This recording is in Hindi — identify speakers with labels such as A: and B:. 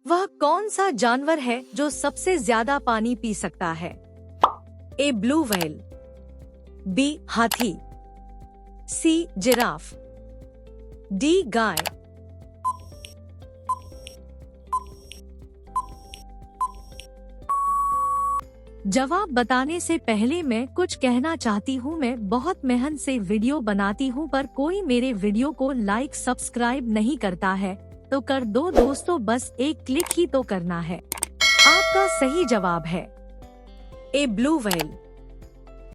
A: वह कौन सा जानवर है जो सबसे ज्यादा पानी पी सकता है? ए ब्लू व्हेल, बी हाथी, सी जिराफ, डी गाय। जवाब बताने से पहले मैं कुछ कहना चाहती हूँ। मैं बहुत मेहनत से वीडियो बनाती हूँ पर कोई मेरे वीडियो को लाइक सब्सक्राइब नहीं करता है, तो कर दो दोस्तों, बस एक क्लिक ही तो करना है। आपका सही जवाब है ए ब्लू व्हेल।